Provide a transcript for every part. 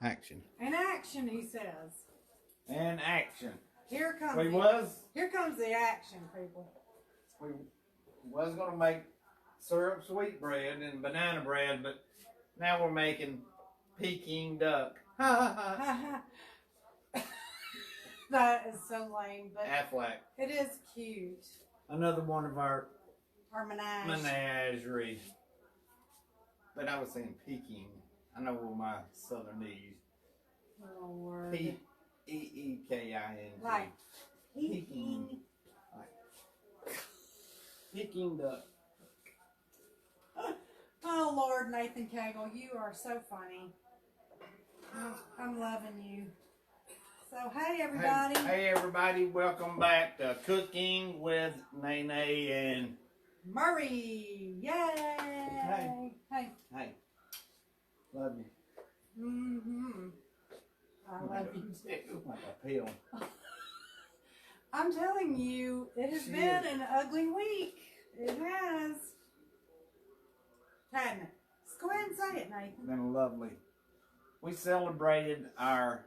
Action. In action, he says. And action. Here comes Here comes the action, people. We was gonna make syrup sweetbread and banana bread, but now we're making Peking duck. That is so lame, but Affleck. it is cute. Another one of our menagerie. But I was saying Peking. I know where my southernese. Lord. P-E-E-K-I-N-G. Like Peking. Peking duck. Oh, Lord, Nathan Cagle, you are so funny. I'm loving you. So, hey, everybody. Hey, everybody. Welcome back to Cooking with Nene and Murray. Yay. Hey. Love you. Mm-hmm. I love you too. Like a pill. I'm telling you, it has been an ugly week. It has. Hadn't it? Just go ahead and say it, Nathan. Been lovely. We celebrated our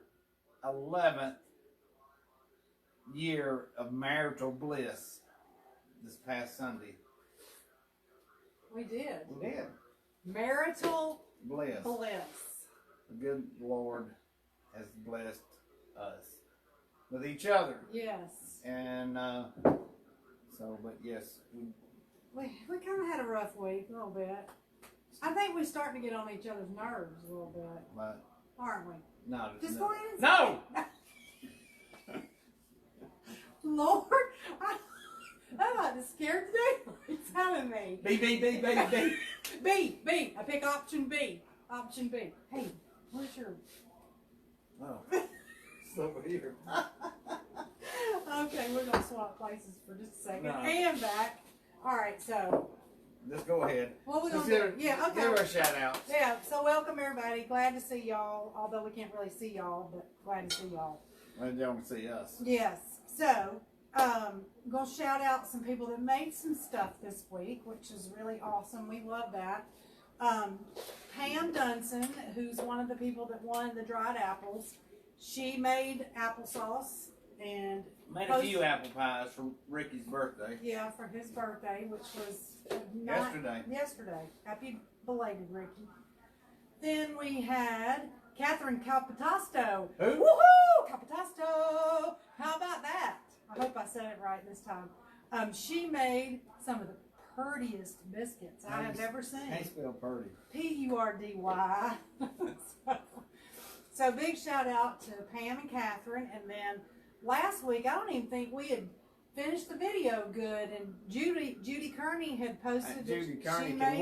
11th year of marital bliss this past Sunday. We did. We did. Marital bliss. The good Lord has blessed us with each other. Yes. And but yes, we kind of had a rough week a little bit. I think we're starting to get on each other's nerves a little bit, but aren't we? No, just no. Go ahead and no. Lord, I'm about to scare today. It's telling me. B. I pick option B. Option B. Hey, where's your? Oh, it's over here. Okay, we're gonna swap places for just a second. No. And back. All right, so. Just go ahead. What we gonna do? Yeah, okay. Give her a shout out. Yeah, so welcome everybody. Glad to see y'all. Although we can't really see y'all, but glad to see y'all. Glad y'all can see us. Yes. So, I'm gonna shout out some people that made some stuff this week, which is really awesome. We love that. Pam Dunson, who's one of the people that won the dried apples, she made applesauce and made a few apple pies for Ricky's birthday. Yeah, for his birthday, which was yesterday. Happy belated, Ricky. Then we had Catherine Capitasto. Who? Woohoo! Capitasto! How about that? I hope I said it right this time. She made some of the purdiest biscuits I have ever seen. Can't spell purdy. P-U-R-D-Y. So big shout out to Pam and Catherine. And then last week, I don't even think we had finished the video good. And Judy Kearney had posted. Judy Kearney can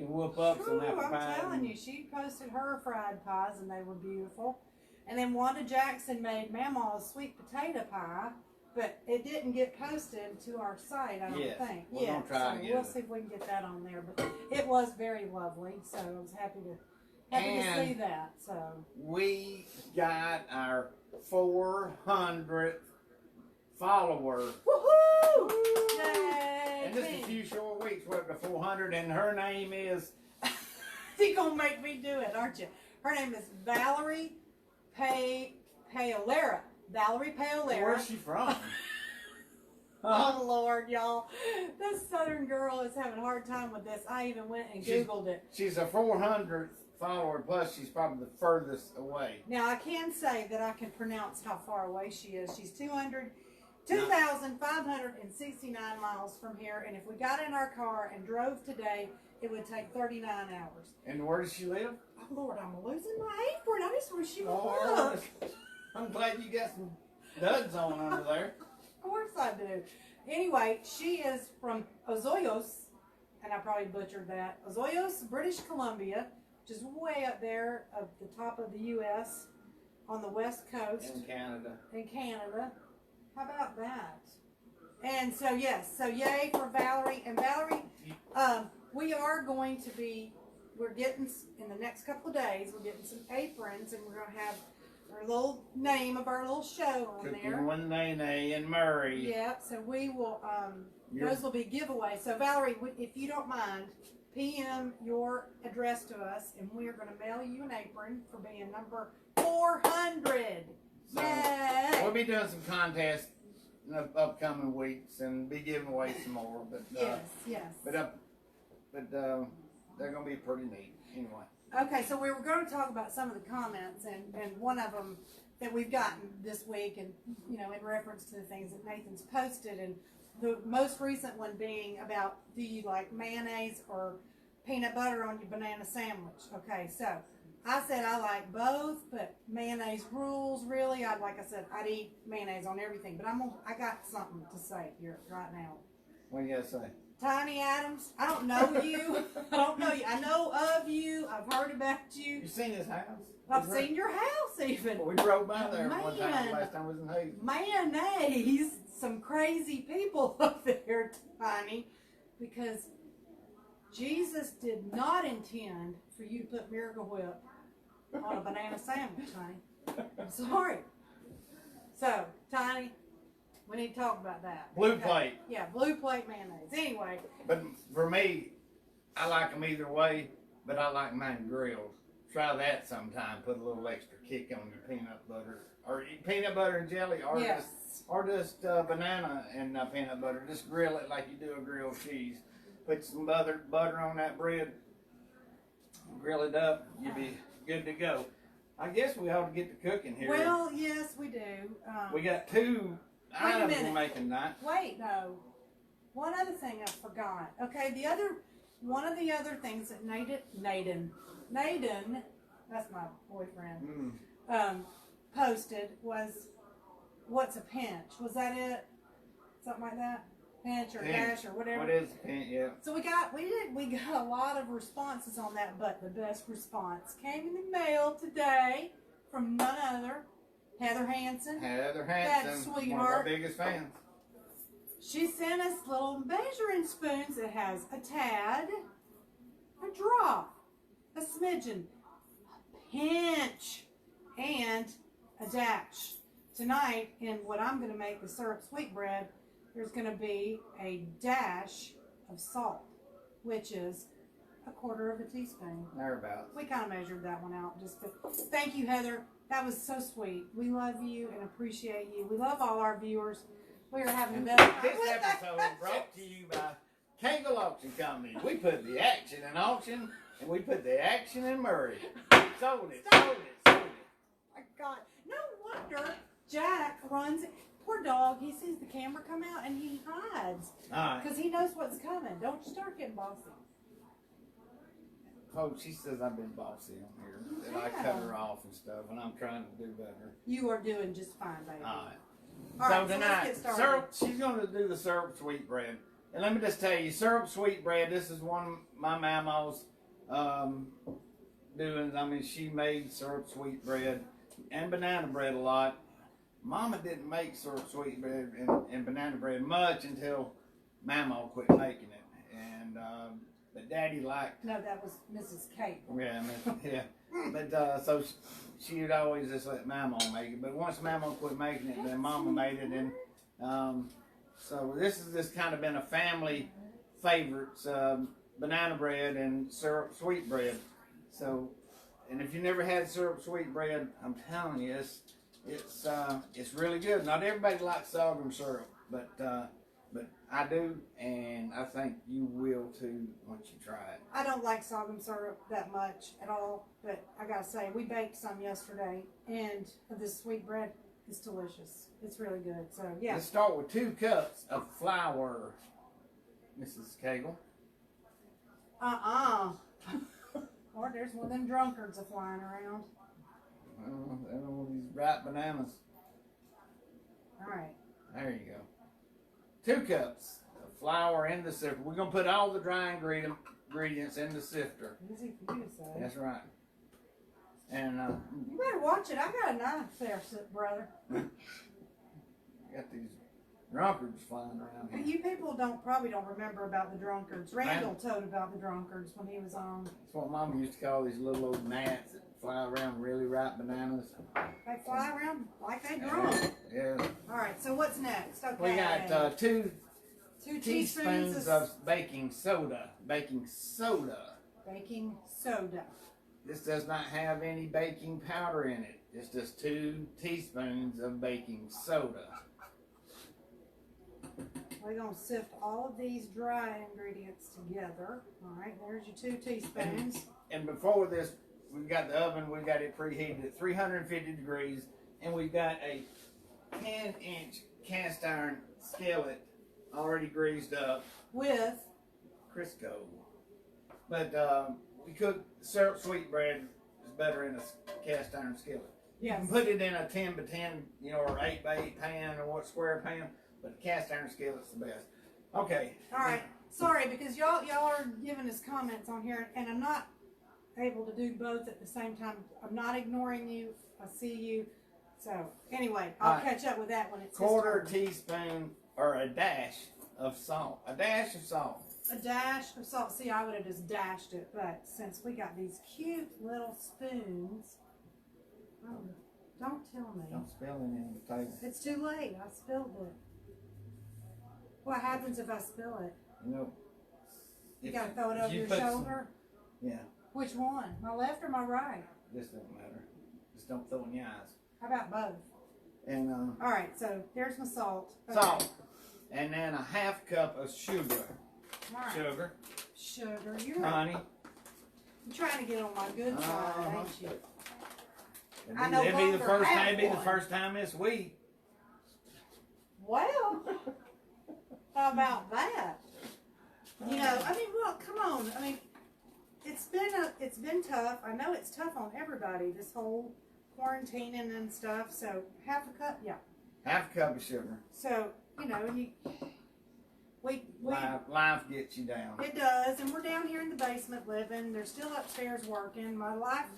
whoop up some apple pies. I'm telling you, she posted her fried pies and they were beautiful. And then Wanda Jackson made Mama's sweet potato pie. But it didn't get posted to our site, I don't think. We're gonna try to get we'll see if we can get that on there. But it was very lovely, so I was happy to see that. So we got our 400th follower. Woohoo! Yay! In just a few short weeks, we're up to 400, and her name is. You're gonna make me do it, aren't you? Her name is Valerie Paolera. Valerie Paolera. Where's she from? Oh, Lord, y'all. This Southern girl is having a hard time with this. I even went and Googled it. She's a 400th follower, plus she's probably the furthest away. Now, I can say that I can pronounce how far away she is. She's 2,569 miles from here, and if we got in our car and drove today, it would take 39 hours. And where does she live? Oh, Lord, I'm losing my apron. I just wish you would look. I'm glad you got some duds on under there. Of course I do. Anyway, she is from Ozoyos, and I probably butchered that. Ozoyos, British Columbia, which is way up there at the top of the U.S. on the west coast. In Canada. How about that? And so, yes, so yay for Valerie. And Valerie, we are going to be, we're getting, in the next couple of days, we're getting some aprons, and we're going to have our little name of our little show on Cooking there. with Nene and Murray. Yeah, so we will, those will be giveaways. So Valerie, if you don't mind, PM your address to us, and we are going to mail you an apron for being number 400 400. So Yay! we'll be doing some contests in the upcoming weeks and be giving away some more. But Yes. But they're gonna be pretty neat anyway. Okay, so we were going to talk about some of the comments, and one of them that we've gotten this week, and in reference to the things that Nathan's posted, and the most recent one being about, do you like mayonnaise or peanut butter on your banana sandwich? Okay, so I said I like both, but mayonnaise rules really. Like I said, I'd eat mayonnaise on everything, but I got something to say here right now. What do you gotta say? Tiny Adams, I don't know you. I don't know you. I know of you. I've heard about you. You seen his house? I've seen your house even. We drove by there one time. Man. Last time was in Hazen. Mayonnaise. Some crazy people up there, Tiny, because Jesus did not intend for you to put Miracle Whip on a banana sandwich, Tiny. I'm sorry. So, Tiny, we need to talk about that. Blue plate. Yeah, blue plate mayonnaise. Anyway. But for me, I like them either way, but I like mine grilled. Try that sometime. Put a little extra kick on your peanut butter. Or peanut butter and jelly, or just banana and peanut butter. Just grill it like you do a grilled cheese. Put some butter on that bread. Grill it up. You'll be good to go. I guess we ought to get to cooking here. Well, yes, we do. We got two items we're making tonight. Wait, no. One other thing I forgot. Okay, one of the other things that Naden, that's my boyfriend, posted was, what's a pinch? Was that it? Something like that? Pinch or dash or whatever. What is a pinch? Yeah. So we got a lot of responses on that, but the best response came in the mail today from none other, Heather Hansen. That sweetheart. One of our biggest fans. She sent us little measuring spoons that has a tad, a drop, a smidgen, a pinch, and a dash. Tonight, in what I'm going to make the syrup sweetbread, there's going to be a dash of salt, which is a quarter of a teaspoon. Thereabouts. We kind of measured that one out. Thank you, Heather. That was so sweet. We love you and appreciate you. We love all our viewers. We are having This episode brought to you by Kegel Auction Company. We put the action in auction, and we put the action in Murray. Sold it. My God. No wonder Jack runs. Poor dog. He sees the camera come out, and he hides. Because he knows what's coming. Don't you start getting bossy. Folks, she says I've been bossy on here. That I cut her off and stuff, and I'm trying to do better. You are doing just fine, baby. All right, so tonight, let's get started. syrup, she's going to do the syrup sweetbread. And let me just tell you, syrup sweetbread, this is one of my mama's doings. I mean, she made syrup sweetbread and banana bread a lot. Mama didn't make syrup sweetbread and banana bread much until Mama quit making it. And but Daddy liked. No, that was Mrs. Kate. Yeah. But so she would always just let Mama make it. But once Mama quit making it, then Mama made it. And so this has just kind of been a family favorites, banana bread and syrup sweetbread. So, and if you never had syrup sweetbread, I'm telling you, it's really good. Not everybody likes sorghum syrup, but I do, and I think you will too once you try it. I don't like sorghum syrup that much at all, but I gotta say, we baked some yesterday, and this sweetbread is delicious. It's really good. So yeah. Let's start with 2 cups of flour, Mrs. Cagle. Or there's one of them drunkards flying around. They're all these ripe bananas. All right. There you go. 2 cups of flour in the sifter. We're going to put all the dry ingredients in the sifter. Easy for you to say. That's right. And you better watch it. I got a knife there, brother. got these drunkards flying around here. You people probably don't remember about the drunkards. Randall told about the drunkards when he was on. That's what Mama used to call these little old gnats that fly around really ripe bananas. They fly around like they drunk. Yeah. All right, so what's next? Okay. We got 2 teaspoons of baking soda. Baking soda. Baking soda. This does not have any baking powder in it. It's just 2 teaspoons of baking soda. We're going to sift all of these dry ingredients together. All right, there's your 2 teaspoons. And before this, we've got the oven, we've got it preheated at 350 degrees, and we've got a 10-inch cast iron skillet already greased up With Crisco. But we cook syrup sweetbread is better in a cast iron skillet. You Yes. can put it in a 10 by 10, or 8 by 8 pan, or what, square pan, but a cast iron skillet's the best. Okay. All right. Sorry, because y'all are giving us comments on here, and I'm not able to do both at the same time. I'm not ignoring you. I see you. So anyway, I'll catch up with that when it's Quarter teaspoon or a dash of salt. A dash of salt. A dash of salt. See, I would have just dashed it, but since we got these cute little spoons, oh, don't tell me. Don't spill any on the table. It's too late. I spilled it. What happens if I spill it? You know. You gotta throw it over your shoulder? Yeah. Which one? My left or my right? This don't matter. Just don't throw in your eyes. How about both? And All right, so there's my salt. Okay. salt. And then a half cup of sugar. All right. Sugar. You're Honey. You're trying to get on my good side, ain't you? It'd be the first time this week. Well, how about that? You know, I mean, well, come on. I mean, it's been tough. I know it's tough on everybody, this whole quarantining and stuff. So half a cup, yeah. Half a cup of sugar. So, you know, Life gets you down. It does, and we're down here in the basement living. They're still upstairs working. My life,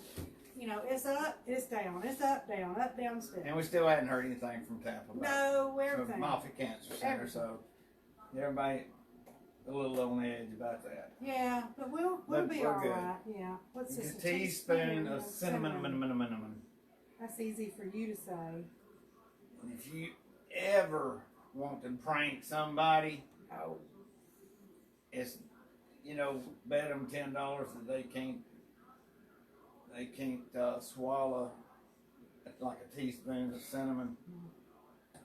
you know, it's up, it's down, it's up, down, still. And we still hadn't heard anything from Tampa. No, everything. Moffitt Cancer Center, so everybody a little on edge about that. Yeah, but we'll be all right. Yeah. What's this? A teaspoon of cinnamon. That's easy for you to say. And if you ever want to prank somebody, it's, you know, bet them $10 that they can't swallow like a teaspoon of cinnamon.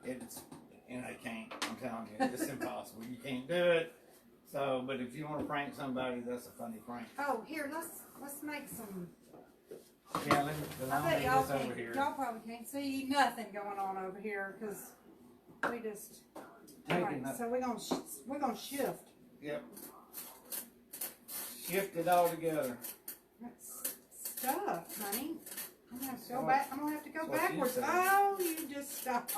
And they can't. I'm telling you, it's impossible. You can't do it. So, but if you want to prank somebody, that's a funny prank. Oh, here, let's make some. Yeah, I bet y'all y'all probably can't see nothing going on over here because we just. All right, so we're gonna shift. Yep. Shift it all together. That's stuff, honey. I'm gonna have to go back. I'm gonna have to go backwards. Oh, you just stop.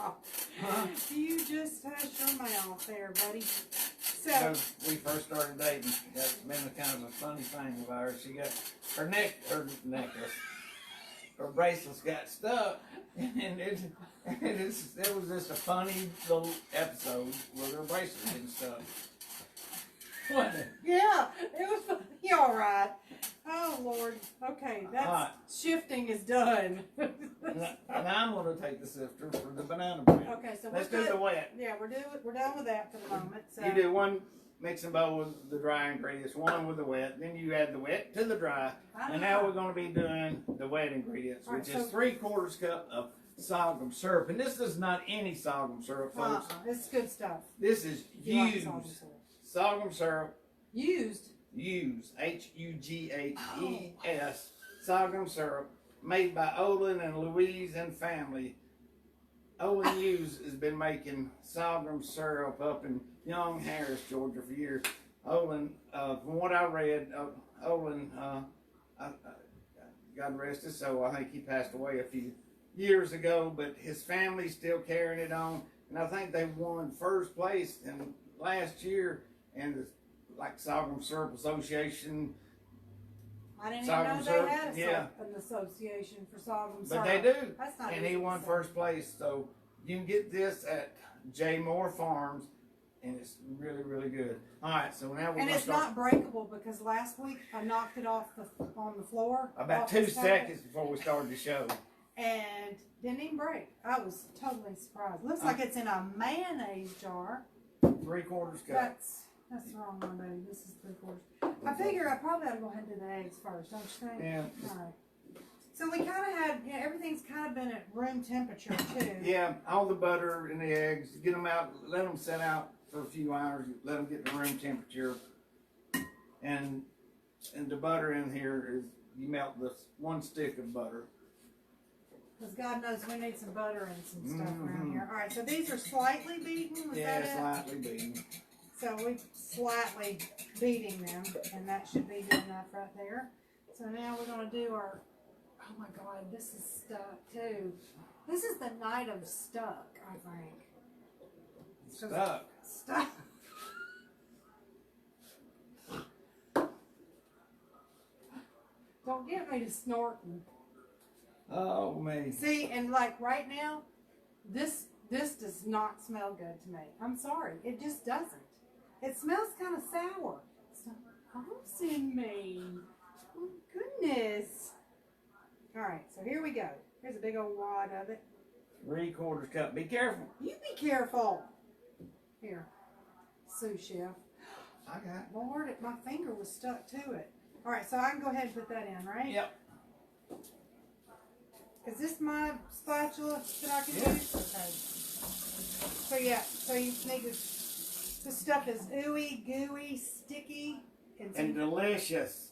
Huh? You just hush your mouth there, buddy. So when we first started dating, that's been a kind of a funny thing of ours. She got her necklace, her bracelets got stuck, and it was just a funny little episode with her bracelet getting stuck. Wasn't it? yeah, it was funny. You all right? Oh Lord. Okay, that's Right. Shifting is done. And I'm going to take the sifter for the banana bread. Okay, so Let's do the wet. Yeah, we're done with that for the moment. So. You do one mixing bowl with the dry ingredients, one with the wet, then you add the wet to the dry, and now we're going to be doing the wet ingredients, which is 3/4 cup of sorghum syrup. And this is not any sorghum syrup, folks. This is good stuff. This is used sorghum syrup. Used. Huges, sorghum syrup, made by Olin and Louise and family. Olin Hughes has been making sorghum syrup up in Young Harris, Georgia for years. Olin, from what I read, Olin, God rest his soul, I think he passed away a few years ago, but his family's still carrying it on, and I think they won first place in last year in the Sorghum Syrup Association. I didn't even know they had an association for sorghum syrup. But they do. That's not and he won first place. So you can get this at J. Moore Farms, and it's really, really good. All right, so now we're going to start. And it's not breakable because last week I knocked it off on the floor. About 2 seconds before we started the show. And didn't even break. I was totally surprised. Looks like it's in a mayonnaise jar. 3/4 cup. That's the wrong one, baby. This is 3/4. I figure I probably ought to go ahead and do the eggs first, don't you think? Yeah. All right. So we kind of had, you know, everything's kind of been at room temperature too. Yeah, all the butter and the eggs, get them out, let them set out for a few hours, let them get to room temperature. And the butter in here is, you melt this 1 stick of butter. Because God knows we need some butter and some stuff around here. All right, so these are slightly beaten. Was that it? Slightly beaten. So we're slightly beating them, and that should be good enough right there. So now we're going to do our, oh my God, this is stuck too. This is the night of stuck, I think. Stuck. Stuck. Don't get me to snorting. Oh, man. See, and like right now, this does not smell good to me. I'm sorry, it just doesn't. It smells kind of sour. It's not causing me. Oh, goodness. All right, so here we go. Here's a big old wad of it. 3/4 cup. Be careful. You be careful. Here, sous chef. I got Lord, my finger was stuck to it. All right, so I can go ahead and put that in, right? Yep. Is this my spatula that I can use? Okay. So yeah, so you need to, this stuff is ooey, gooey, sticky. And delicious.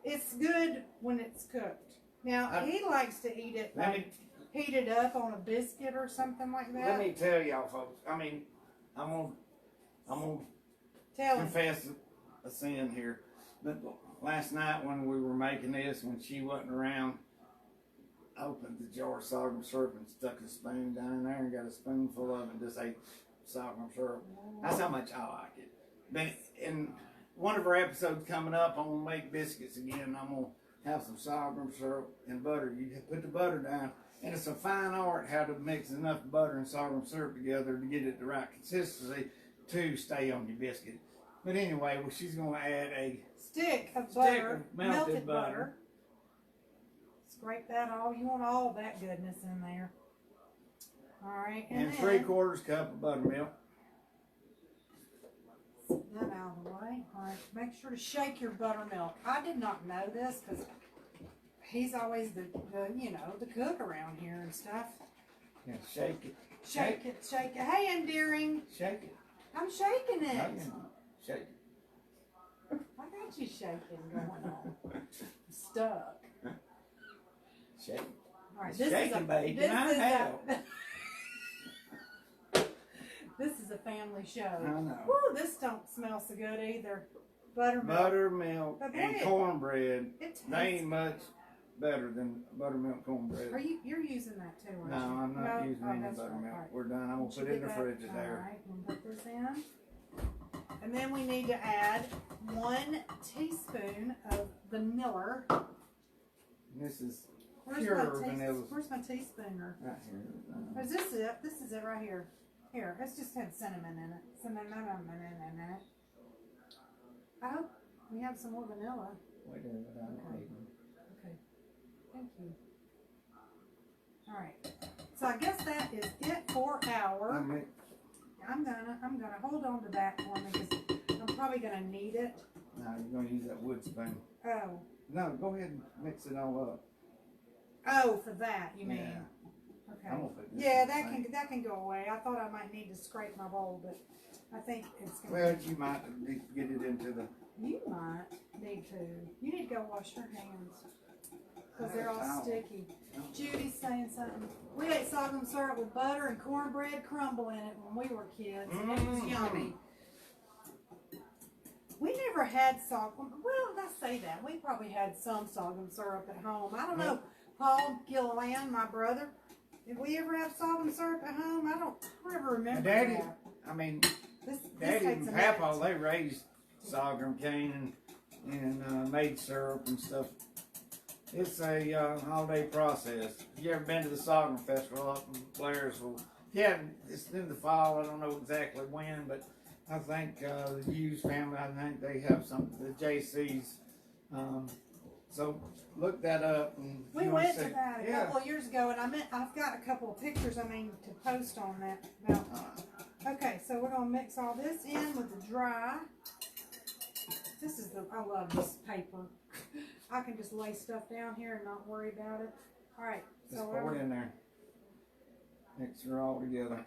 It's good when it's cooked. Now, he likes to eat it, like, heated up on a biscuit or something like that. Let me tell y'all, folks. I mean, I'm gonna confess a sin here. But last night when we were making this, when she wasn't around, I opened the jar of sorghum syrup and stuck a spoon down in there and got a spoonful of it and just ate sorghum syrup. That's how much I like it. But in one of our episodes coming up, I'm gonna make biscuits again. I'm gonna have some sorghum syrup and butter. You put the butter down, and it's a fine art how to mix enough butter and sorghum syrup together to get it the right consistency to stay on your biscuit. But anyway, well, she's gonna add a stick of butter, of melted butter. Scrape that all. You want all that goodness in there. All right, and 3/4 cup of buttermilk. That out of the way. All right, make sure to shake your buttermilk. I did not know this because he's always the you know, the cook around here and stuff. Yeah, shake it. Shake it, shake it. Hey, endearing. Shake it. I'm shaking it. Shake it. I got you shaking going on. I'm stuck. Shake it. All right, this is a family show. I know. Woo, this don't smell so good either. Buttermilk and cornbread. They ain't much better than buttermilk cornbread. You're using that too, aren't No, you? I'm not using any buttermilk. Right. We're done. I'm gonna put it in the fridge there. All right, we'll put this in. And then we need to add 1 teaspoon of vanilla. This is pure vanilla. Where's my teaspoon? Right here. Is this it? This is it right here. Here, let's just have cinnamon in it. Cinnamon in it. I hope we have some more vanilla. Wait a minute. Okay. Thank you. All right. So I guess that is it for our. I'm gonna hold on to that for me because I'm probably gonna need it. No, you're gonna use that wood spoon. Oh. No, go ahead and mix it all up. Oh, for that you mean? Yeah. Okay. Yeah, that can go away. I thought I might need to scrape my bowl, but I think it's gonna. Well, you might get it into the. You might need to. You need to go wash your hands because they're all sticky. Judy's saying something. We ate sorghum syrup with butter and cornbread crumble in it when we were kids, and it was yummy. We never had sorghum. Well, let's say that. We probably had some sorghum syrup at home. I don't know. Paul Gilliland, my brother, did we ever have sorghum syrup at home? I don't ever remember Daddy, that. I mean, This Daddy takes and a minute. Papa, they raised sorghum cane and made syrup and stuff. It's a holiday process. If you ever been to the sorghum festival up in Blairsville? Yeah, it's in the fall. I don't know exactly when, but I think the Hughes family, I think they have something, the JC's. So look that up. And We went to that a couple of years ago, and I've got a couple of pictures, to post on that. Okay, so we're going to mix all this in with the dry. I love this paper. I can just lay stuff down here and not worry about it. All right. Just So pour it in there. Mix her all together.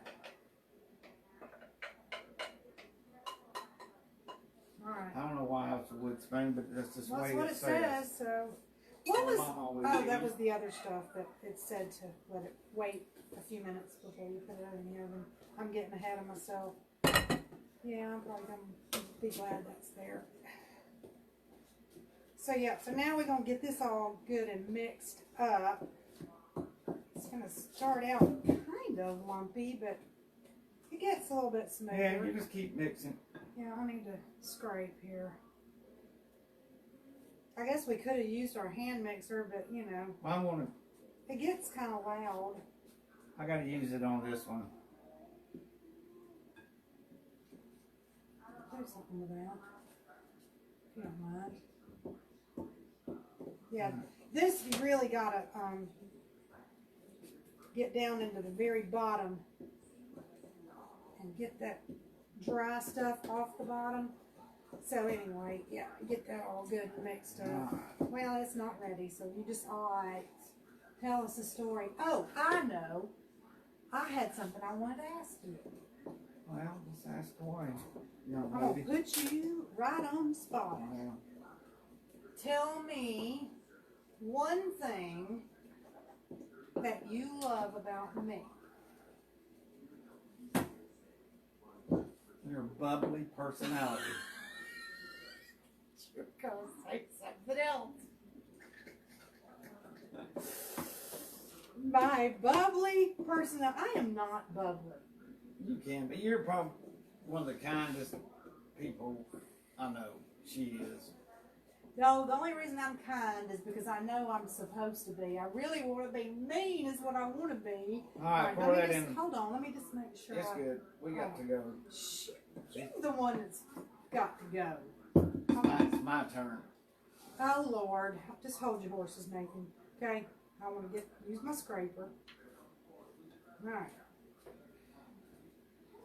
All right. I don't know why it's a wood spoon, but that's just the Well, way that's what it says. So, what was? Oh, that was the other stuff that it said to let it wait a few minutes before you put it in the oven. I'm getting ahead of myself. Yeah, I'm probably gonna be glad that's there. So yeah, so now we're gonna get this all good and mixed up. It's gonna start out kind of lumpy, but it gets a little bit smoother. Yeah, you just keep mixing. Yeah, I need to scrape here. I guess we could have used our hand mixer, but you know, Well, I'm gonna. it gets kind of loud. I gotta use it on this one. Do something with that. If you don't mind. Yeah, this you really gotta get down into the very bottom and get that dry stuff off the bottom. So anyway, yeah, get that all good and mixed up. Well, it's not ready, so you just, alright, tell us a story. Oh, I know. I had something I wanted to ask you. Well, let's ask away. I'm going to put you right on the spot. Well, Tell me one thing that you love about me. your bubbly personality. You're going to say something else. My bubbly personality. I am not bubbly. You can, but you're probably one of the kindest people I know. She is. No, the only reason I'm kind is because I know I'm supposed to be. I really want to be mean is what I want to be. All right, pour that in. Hold on, let me just make sure. It's good. We got to go. Shit, you're the one that's got to go. It's my turn. Oh, Lord. Just hold your horses, Nathan. Okay? I want to use my scraper. All right.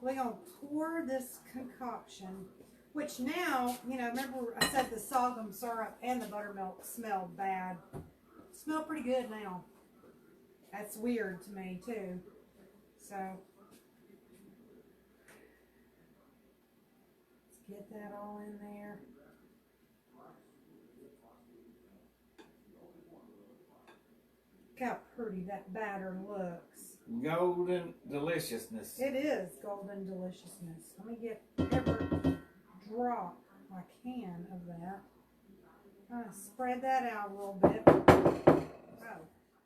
We're going to pour this concoction, which now, you know, remember I said the sorghum syrup and the buttermilk smelled bad. Smell pretty good now. That's weird to me, too. So, let's get that all in there. Look how pretty that batter looks. Golden deliciousness. It is golden deliciousness. Let me get every drop I can of that. Spread that out a little bit. Oh,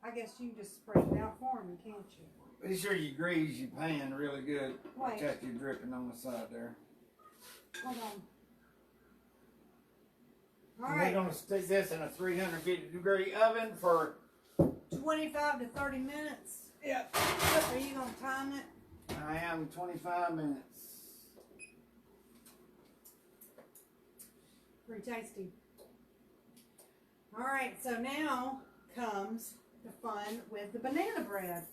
I guess you can just spread it out for me, can't you? Be sure you grease your pan really good. Wait. Check you dripping on the side there. Hold on. All And right. we're going to stick this in a 350-degree oven for 25 to 30 minutes. Yep. Are you going to time it? I am 25 minutes. Pretty tasty. All right, so now comes the fun with the banana bread.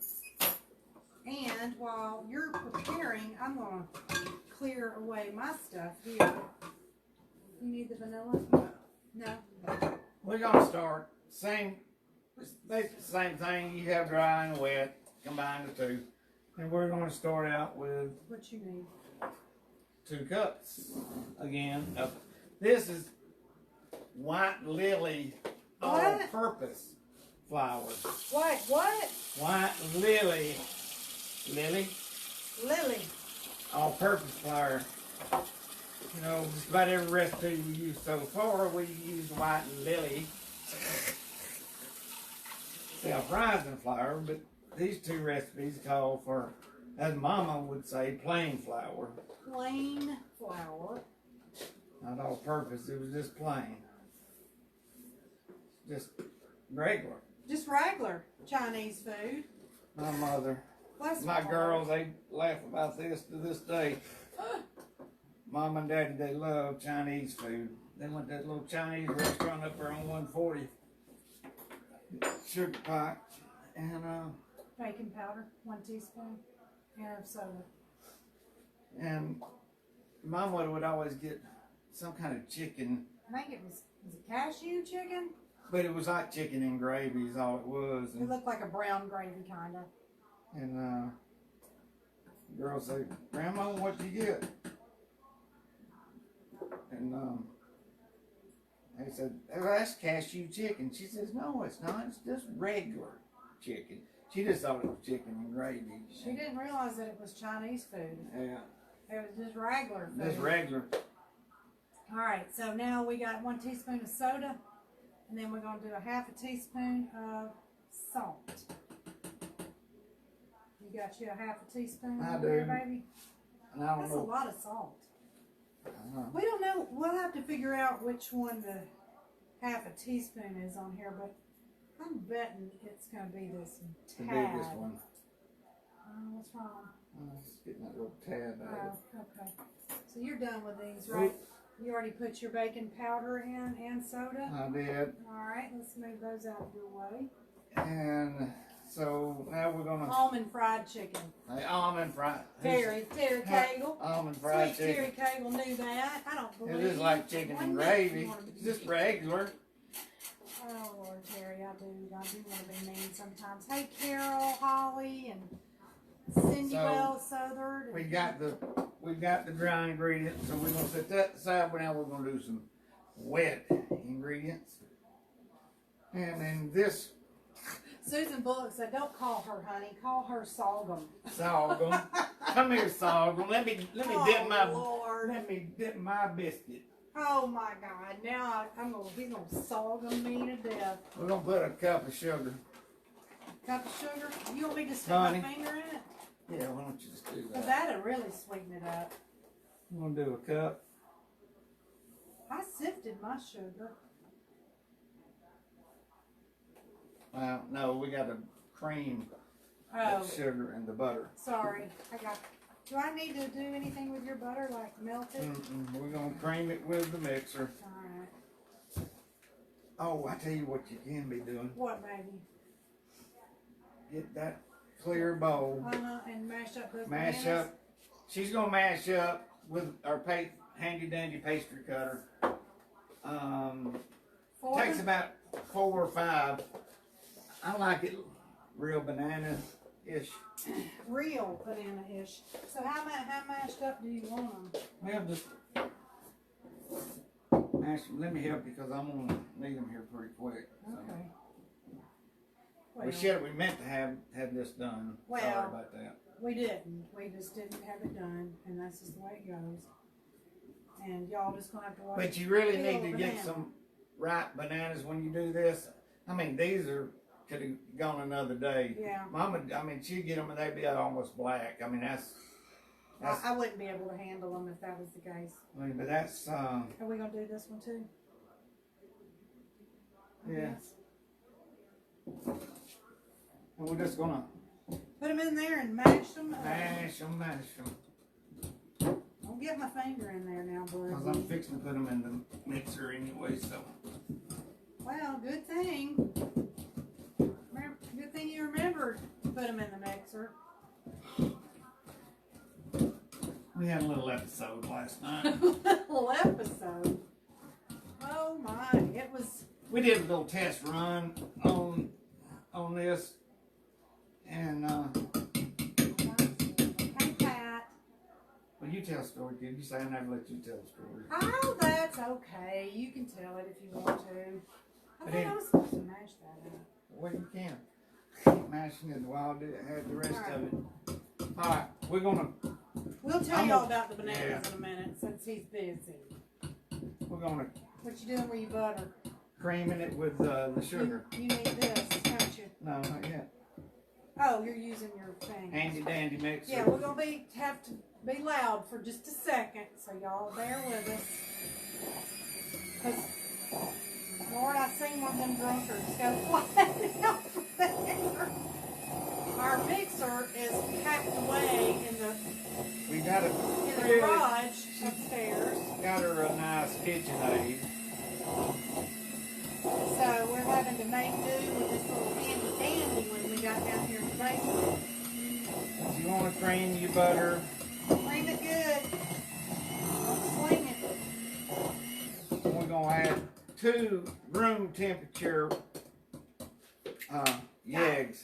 And while you're preparing, I'm going to clear away my stuff here. You need the vanilla? No? We're going to start basically the same thing. You have dry and wet, combine the two. And we're going to start out with What you need? 2 cups. Again, this is white lily all-purpose flour. What? White lily. Lily. All-purpose flour. You know, just about every recipe we use so far, we use white lily. Self-rising flour, but these 2 recipes call for, as Mama would say, plain flour. Plain flour. Not all-purpose, it was just plain. Just regular. Just regular Chinese food. My mother, Bless my her heart. girls, they laugh about this to this day. Mom and Daddy, they love Chinese food. They went to that little Chinese restaurant up there on 140. Sugar pie and Baking powder, 1 teaspoon. And of soda. and my mother would always get some kind of chicken I think it was it cashew chicken? But it was like chicken and gravy is all it was. It looked like a brown gravy kind of. And the girl said, Grandma, what'd you get? And they said, oh, that's cashew chicken. She says, no, it's not. It's just regular chicken. She just thought it was chicken and gravy. She didn't realize that it was Chinese food. Yeah. It was just regular food. Just regular. All right, so now we got 1 teaspoon of soda, and then we're going to do a half a teaspoon of salt. You got you a half a teaspoon I over there, do. baby? And I don't That's a know. lot of salt. Uh-huh. We don't know. We'll have to figure out which one the half a teaspoon is on here, but I'm betting it's going to be this The tad. biggest one. What's wrong? Just getting that little tad out. Oh, okay. So you're done with these, right? You already put your baking powder in and soda? I did. All right, let's move those out of your way. And so now we're going to... Almond fried chicken. Almond fried. Terry Cagle. Almond fried Sweet chicken. Terry Cagle knew that. I don't believe It is like chicken and gravy. It's just regular. Oh, Lord, Terry, I do want to be mean sometimes. Hey, Carol, Holly, and Cindy Wells Southern. We got the dry ingredients, so we're gonna set that aside. But now we're gonna do some wet ingredients. And then this Susan Bullock said, "Don't call her honey, call her sorghum." sorghum. Come here, sorghum. Let me Lord. let me dip my biscuit. Oh my God! Now he's gonna sorghum me to death. We're gonna put a cup of sugar. Cup of sugar? You want me to stick Honey. my finger in it? Yeah, why don't you just do Cause that? that'll really sweeten it up. I'm gonna do a cup. I sifted my sugar. Well, no, we got to cream Oh, the sugar and the butter. sorry. Do I need to do anything with your butter, like melt it? We're gonna cream it with the mixer. All right. Oh, I tell you what you can be doing. What, baby? Get that clear bowl. And mash up those Mash bananas? up. She's gonna mash up with our handy dandy pastry cutter. Four? Takes about 4 or 5. I like it real banana-ish. Real banana-ish. So how mashed up do you want them? Well, just mash them. Let me help you because I'm gonna need them here pretty quick. So. Okay. We meant to have this done. Well, Sorry about that. We didn't. We just didn't have it done, and that's just the way it goes. And y'all just gonna have to watch. But you really peel need a to banana. get some ripe bananas when you do this. I mean, these could have gone another day. Yeah. Mama, I mean, she'd get them and they'd be almost black. I mean, that's I wouldn't be able to handle them if that was the case. I mean, but that's Are we gonna do this one too? yeah. And we're just gonna Put them in there and mash them. mash them. Don't get my finger in there now, Because bud. I'm fixing to put them in the mixer anyway, so. Well, good thing. Good thing you remembered to put them in the mixer. We had a little episode last night. Little episode. Oh my! It was. We did a little test run on this, and Hey, Pat. well, you tell a story, kid. You say I never let you tell a story. Oh, that's okay. You can tell it if you want to. I But thought I anyway. was supposed to mash that up. Well, you can. Keep mashing it while I have the rest of it. All right, we're gonna We'll tell I'm y'all gonna- about the bananas yeah. in a minute since he's busy. What you doing with your butter? creaming it with the sugar. You need this, don't you? No, not yet. Oh, you're using your thing. Handy dandy mixer. Yeah, we're gonna have to be loud for just a second, so y'all bear with us. 'Cause, Lord, I seen one of them drunkards go flying out from there. Our mixer is packed away in the We got a garage upstairs, got her a nice KitchenAid. so we're having to make do with this little handy dandy one we got down here in the basement. If you want to cream your butter, Cream it good. Don't sling it. we're gonna 2 room temperature eggs.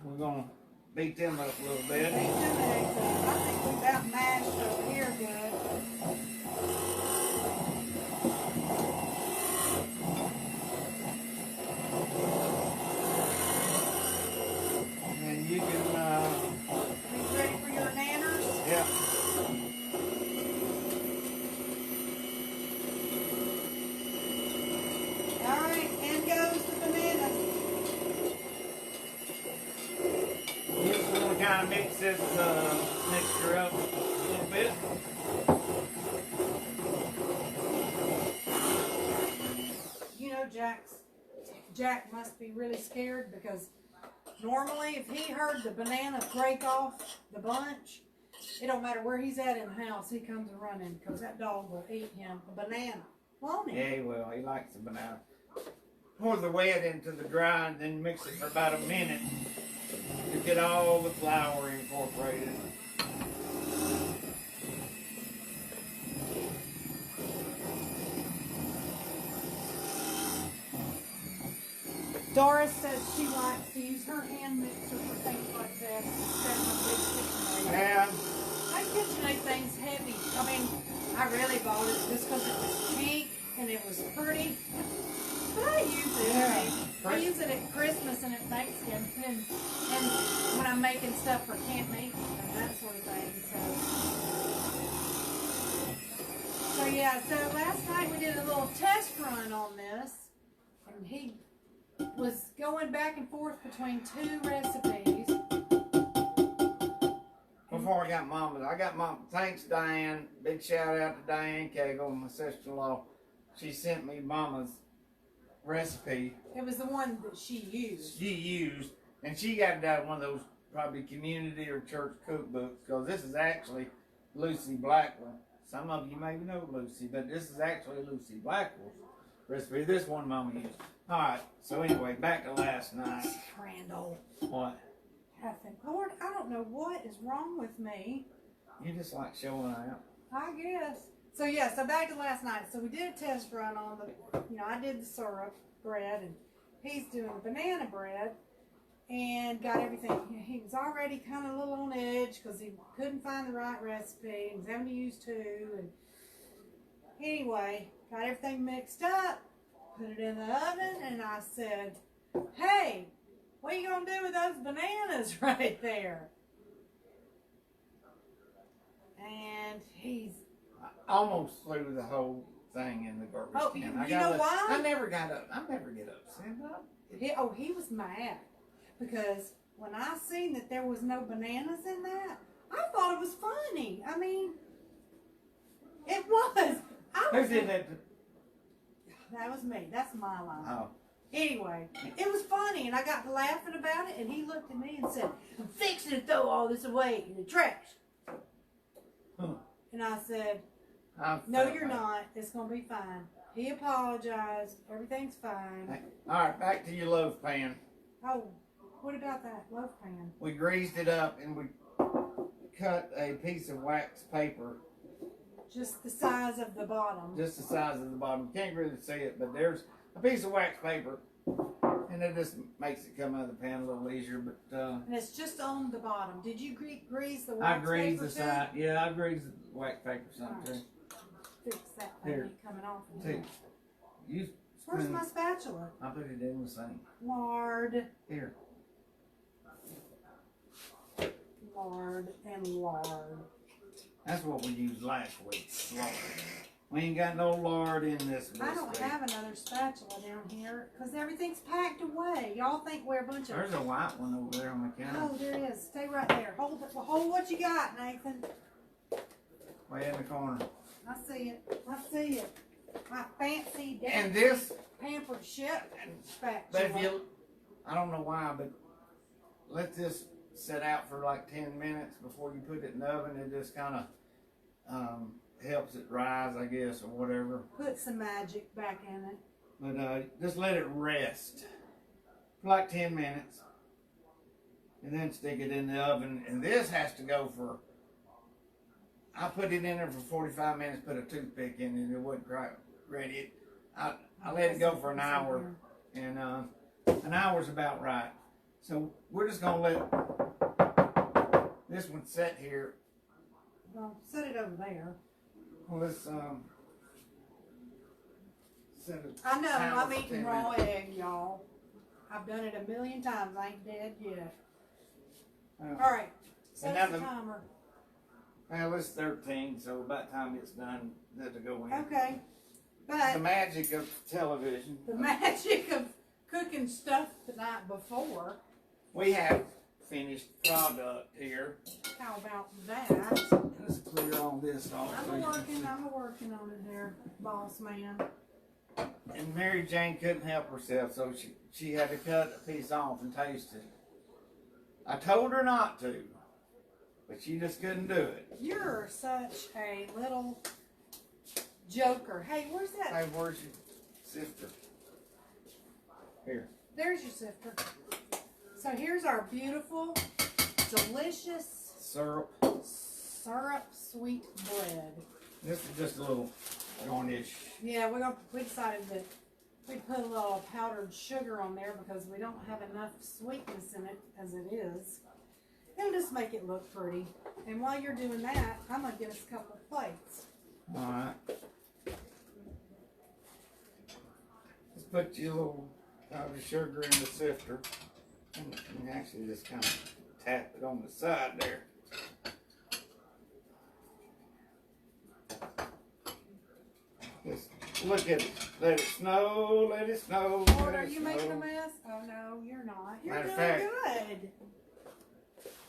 We're gonna beat them up a little bit. Beat them eggs up. I think we got mashed over here good. And you can Be ready for your nanners? yeah. Alright, in goes the bananas. You just want to kind of mix this mixture up a little bit. You know, Jack must be really scared because normally if he heard the banana break off the bunch, it don't matter where he's at in the house, he comes running because that dog will eat him a banana. Won't he? Yeah, he will. He likes the banana. Pour the wet into the dry and then mix it for about a minute to get all the flour incorporated. Doris says she likes to use her hand mixer for things like this instead of a big KitchenAid. And My KitchenAid thing's heavy. I mean, I really bought it just because it was pink and it was pretty. But I use it. Yeah. I use it at Christmas and at Thanksgiving and when I'm making stuff for camp meeting and that sort of thing. So yeah, so last night we did a little test run on this and he was going back and forth between 2 recipes. before I got Mama, thanks Diane. Big shout out to Diane Cagle, my sister-in-law. She sent me Mama's recipe. It was the one that she used. And she got it out of one of those probably community or church cookbooks, because this is actually Lucy Blackwell. Some of you may know Lucy, but this is actually Lucy Blackwell's recipe. This one Mama used. All right. So anyway, back to last night. Randall. What? I think, Lord, I don't know what is wrong with me. You just like showing out. I guess. So yeah, so back to last night. So we did a test run on I did the syrup bread and he's doing the banana bread and got everything. He was already kind of a little on edge because he couldn't find the right recipe. He was having to use 2. And anyway, got everything mixed up, put it in the oven, and I said, hey, what are you going to do with those bananas right there? And he's Almost threw the whole thing in the garbage Oh, can. you know why? I never get upset about it. he was mad because when I seen that there was no bananas in that, I thought it was funny. I mean, it was. Who did that? That was me. That's my line. Oh. Anyway, it was funny, and I got to laughing about it, and he looked at me and said, I'm fixing to throw all this away in the trash. Huh. And I said, I no, felt you're bad. not. It's going to be fine. He apologized. Everything's fine. All right, back to your loaf pan. Oh, what about that loaf pan? We greased it up and we cut a piece of wax paper, Just the size of the bottom. just the size of the bottom. Can't really see it, but there's a piece of wax paper, and it just makes it come out of the pan a little easier. But And it's just on the bottom. Did you grease the I wax greased paper the side. Yeah, I greased the wax paper some Alright. too. Fix that thing Here. ain't coming off. of See, here. you. Where's my spatula? I put it in the sink. Lard, Here. lard, and lard. That's what we used last week. Lard. We ain't got no lard in this. I don't week. have another spatula down here because everything's packed away. Y'all think we're a bunch of. There's a white one over there on the counter. Oh, there is. Stay right there. Hold it. Hold what you got, Nathan. Way in the corner. I see it. I see it. My fancy And dancy this, pampered ship spatula. but if you, I don't know why, but let this sit out for like 10 minutes before you put it in the oven. It just kind of helps it rise, I guess, or whatever. Put some magic back in it. But just let it rest for like 10 minutes. And then stick it in the oven. And this has to go for I put it in there for 45 minutes, put a toothpick in it, and it wasn't quite ready. I let it go for an hour, and an hour's about right. So we're just gonna let this one set here. Well, set it over there. Well, let's set it. I know, I'm eating raw egg, y'all. I've done it a million times. I ain't dead yet. All right, set the timer. Well, it's 13, so about time it's done, let it go in. Okay, but The magic of television. the magic of cooking stuff the night before. We have finished product here. How about that? Let's clear all this off. I'm working on it there, boss man. And Mary Jane couldn't help herself, so she had to cut a piece off and taste it. I told her not to, but she just couldn't do it. You're such a little joker. Hey, where's that? Hey, where's your sifter? Here. There's your sifter. So here's our beautiful, delicious Syrup. syrup sweet bread. This is just a little garnish. Yeah, we decided that we'd put a little powdered sugar on there because we don't have enough sweetness in it as it is. It'll just make it look pretty. And while you're doing that, I'm gonna get us a couple of plates. All right. Let's put your little powdered sugar in the sifter. And actually just kind of tap it on the side there. Just look at it. Let it snow, let it snow. Lord, are you making a mess? Oh no, you're not. You're Matter of doing fact, good.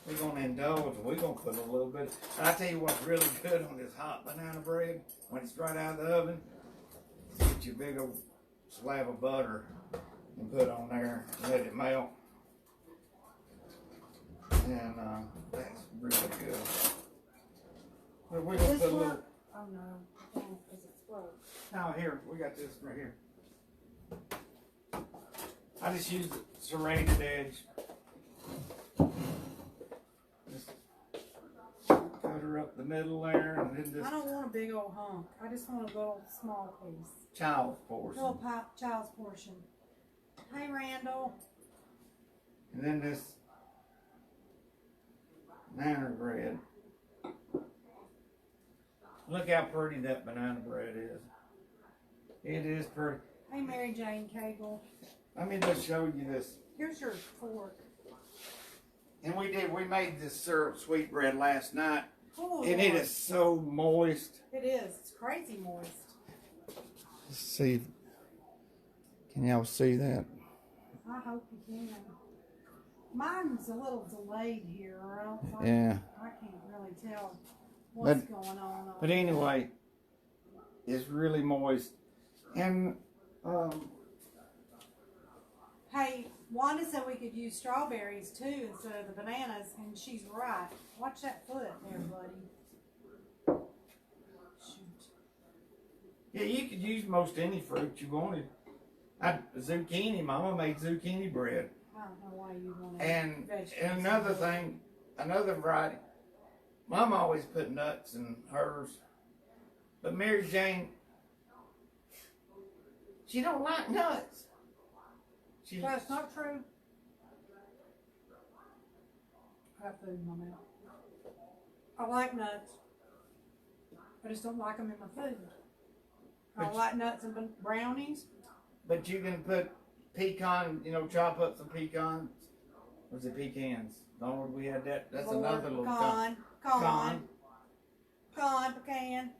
we're going to indulge. We're going to put a little bit. And I tell you what's really good on this hot banana bread, when it's right out of the oven, get your big old slab of butter and put on there and let it melt. And that's really good. But we're going to put a little. Oh no, because it's broke. Now here, we got this right here. I just used the serrated edge. Just cut her up the middle there, and then I just don't want a big old hunk. I just want a little small piece. child's portion. Little child's portion. Hey, Randall. And then this banana bread. Look how pretty that banana bread is. It is pretty. Hey, Mary Jane Cagle. Let me just show you this. Here's your fork. And we made this syrup sweetbread last night. Oh, And it is so moist. It is. It's crazy moist. Let's see. Can y'all see that? I hope you can. Mine's a little delayed here, or else Yeah. I can't really tell what's going on. But anyway, it's really moist. And hey, Wanda said we could use strawberries too instead of the bananas, and she's right. Watch that foot there, buddy. Shoot. yeah, you could use most any fruit you wanted. Zucchini, Mama made zucchini bread. I don't know why you want And vegetables. another thing, another variety. Mama always put nuts in hers. But Mary Jane, she don't like nuts. That's not true. I have food in my mouth. I like nuts. I just don't like them in my food. I But like nuts and brownies. But you can put pecan, chop up some pecans. Was it pecans? Lord, we had that. That's another little pecan. Pecan.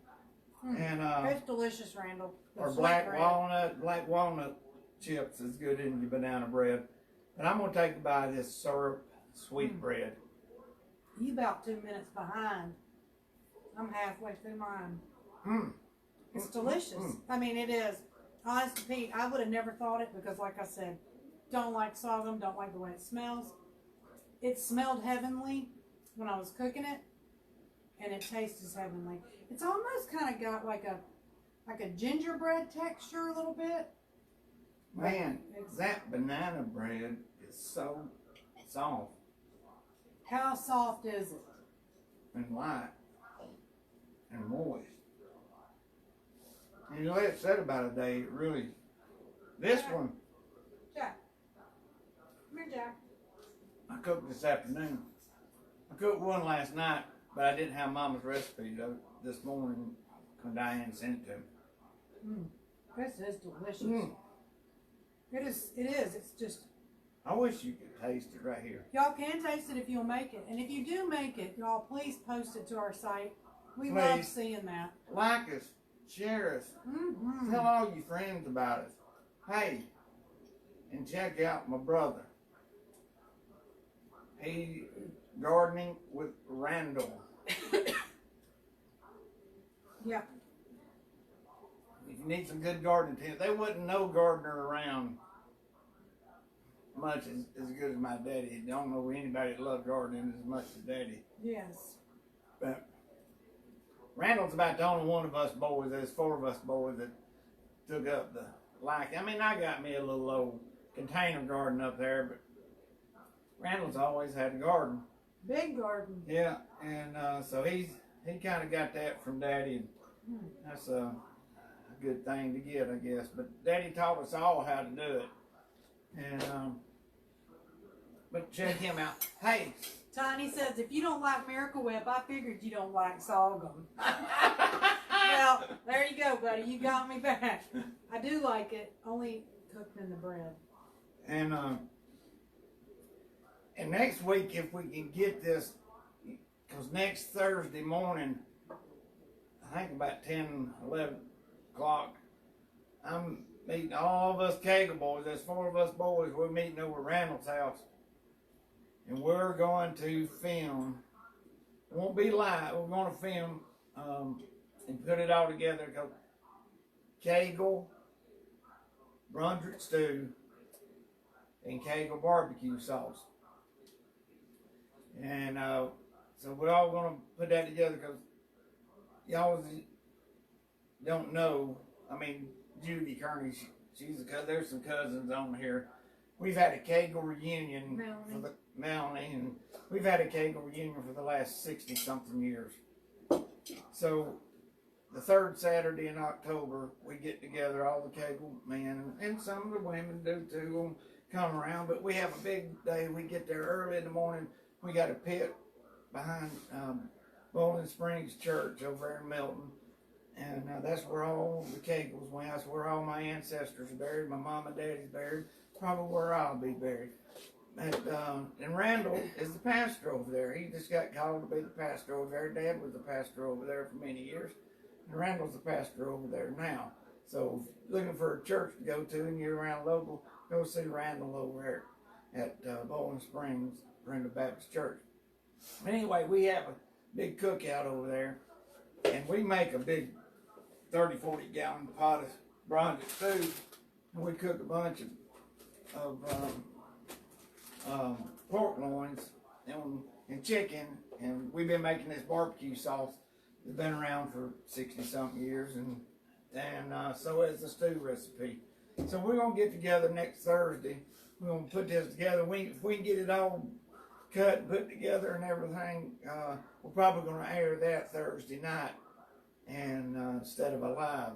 And It's delicious, Randall. or Sweet black bread. walnut chips is good in your banana bread. But I'm gonna take a bite of this syrup sweet bread. You about 2 minutes behind. I'm halfway through mine. Mm. It's delicious. I mean, it is. Honest to Pete, I would have never thought it because, like I said, don't like sorghum, don't like the way it smells. It smelled heavenly when I was cooking it, and it tastes heavenly. It's almost kind of got like a gingerbread texture a little bit. Man, that banana bread is so soft How soft is it? and light. and moist. And you let it set about a day, it really. This one, Jack. Come here, Jack. I cooked this afternoon. I cooked one last night, but I didn't have Mama's recipe this morning when Diane sent it to me. This is delicious. It is. It's just. I wish you could taste it right here. Y'all can taste it if you'll make it. And if you do make it, y'all please post it to our site. We Please. love seeing that. Like us, share us, tell all your friends about us. Hey, and check out my brother. He gardening with Randall. Yeah. If you need some good gardening tips, there wasn't no gardener around much as good as my daddy. Don't know anybody that loved gardening as much as Daddy. Yes. But Randall's about the only one of us boys. There's 4 of us boys that took up the like. I mean, I got me a little old container garden up there, but Randall's always had a garden. Big garden. Yeah, and so he kind of got that from Daddy. And that's a good thing to get, I guess. But Daddy taught us all how to do it. And but check him out. Hey. Tiny says, if you don't like Miracle Whip, I figured you don't like sorghum. Well, there you go, buddy. You got me back. I do like it, only cooked in the bread. And next week, if we can get this, because next Thursday morning, I think about 10, 11 o'clock, I'm meeting all of us Kegel boys. There's 4 of us boys. We're meeting over at Randall's house. And we're going to film. It won't be live. We're going to film and put it all together. Kegel, Brunswick stew, and Kegel barbecue sauce. And so we're all going to put that together because y'all don't know. I mean, Judy Kearney, she's a cousin. There's some cousins on here. We've had a Kegel reunion for the Melanie, and we've had a Kegel reunion for the last 60-something years. So the 3rd Saturday in October, we get together, all the Kegel men, and some of the women do too, will come around. But we have a big day. We get there early in the morning. We got a pit behind Bowling Springs Church over there in Milton. And that's where all the Kegels went. That's where all my ancestors are buried. My mom and daddy's buried. Probably where I'll be buried. And Randall is the pastor over there. He just got called to be the pastor over there. Dad was the pastor over there for many years. And Randall's the pastor over there now. So if you're looking for a church to go to and you're around local, go see Randall over there at Bowling Springs, Brenda Baptist Church. But anyway, we have a big cookout over there. And we make a big 30, 40 gallon pot of Brunswick stew. And we cook a bunch of pork loins and chicken, and we've been making this barbecue sauce. It's been around for 60-something years, and so is the stew recipe. So we're gonna get together next Thursday. We're gonna put this together. If we can get it all cut and put together and everything, we're probably gonna air that Thursday night, and instead of a live.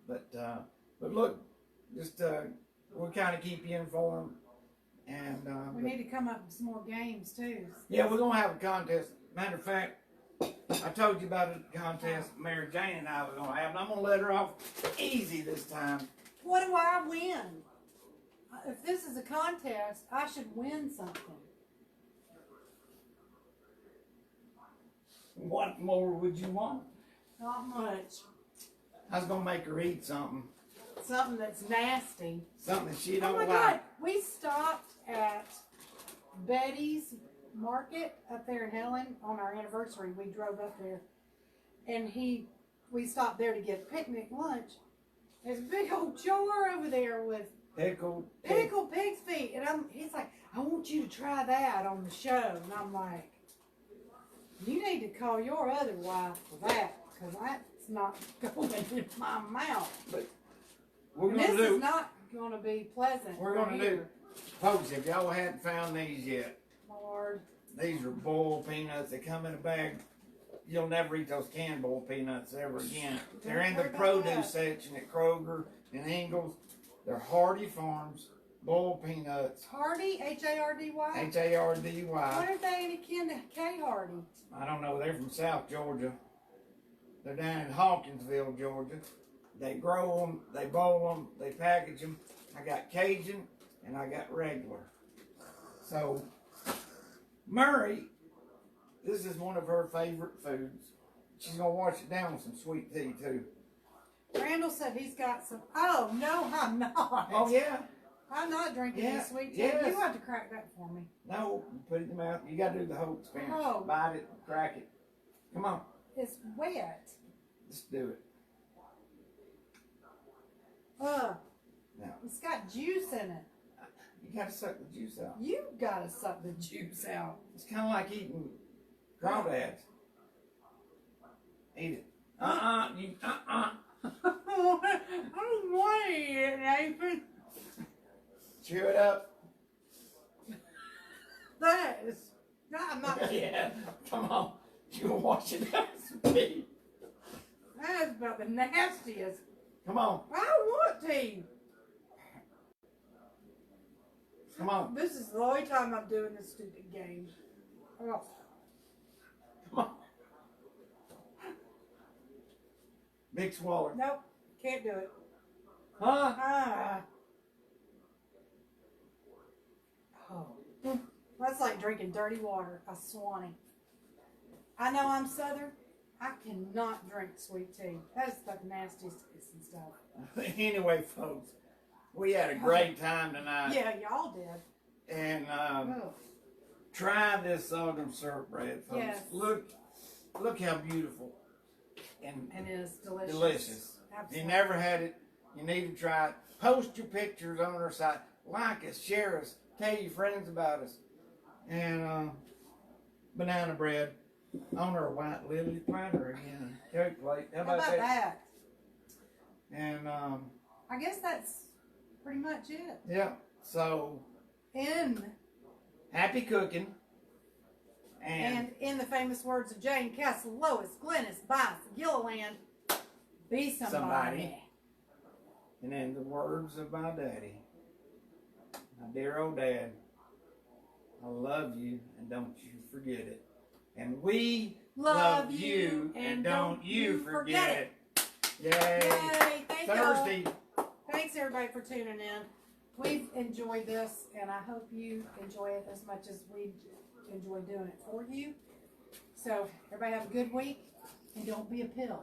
But look, just we'll kind of keep you informed. And we need to come up with some more games too. Yeah, we're gonna have a contest. Matter of fact, I told you about a contest Mary Jane and I were gonna have, and I'm gonna let her off easy this time. What do I win? If this is a contest, I should win something. What more would you want? Not much. I was gonna make her eat something. Something that's nasty. Something that she don't like. Oh my like. God! We stopped at Betty's Market up there in Helen on our anniversary. We drove up there, and we stopped there to get picnic lunch. There's a big old jar over there with pickled pig's feet, and he's like, I want you to try that on the show, and I'm like, you need to call your other wife for that, because that's not going in my mouth. But this is not going to be pleasant. We're going to do, folks, if y'all hadn't found these yet, Lord. These are boiled peanuts. They come in a bag you'll never eat those canned boiled peanuts ever again. They're in the Heard about produce that. section at Kroger and Ingles. They're Hardy Farms boiled peanuts. Hardy, Hardy. Hardy. What are they any kin to K Hardy? I don't know. They're from South Georgia. They're down in Hawkinsville, Georgia. They grow them, they boil them, they package them. I got Cajun and I got regular. So, Murray, this is one of her favorite foods. She's going to wash it down with some sweet tea, too. Randall said he's got some. Oh, no, I'm not. Oh, yeah? I'm not drinking this sweet tea. yes. You have to crack that for me. No, you put it in your mouth. You got to do the whole experience. Oh. Bite it, crack it. Come on, It's wet. let's do it. Ugh. Now, It's got juice in it. you got to suck the juice out. You gotta suck the juice out. It's kind of like eating crawdads. Eat it. I don't want to eat it, Nathan. Chew it up. That is. No, I'm not. Yeah, come on. You will wash it down with some tea. That is about the nastiest. Come on, I don't want tea. come on, This is the only time I'm doing this stupid game. Oh. come on. Big swallow. Nope, can't do it. Huh? Ah. Oh. That's like drinking dirty water, a Swanee. I know I'm Southern. I cannot drink sweet tea. That's the nastiest and stuff. Anyway, folks, we had a great time tonight. Yeah, y'all did. And Oh. try this sorghum syrup bread, folks. Yes. Look how beautiful and And it is delicious. delicious. If Absolutely. you never had it, you need to try it. Post your pictures on our site. Like us, share us, tell your friends about us. And banana bread on our white lily platter again. Cake plate. How How about about that? that? And I guess that's pretty much it. yeah, so In happy cooking. and in the famous words of Jane Castle, Lois, Glennis, Bice, Gilliland, be somebody. And in the words of my daddy, my dear old dad, I love you and don't you forget it. And we love you and don't you forget it. Yay. Yay! Thank y'all. Thursday. Thanks everybody for tuning in. We've enjoyed this, and I hope you enjoy it as much as we enjoy doing it for you. So everybody have a good week, and don't be a pill.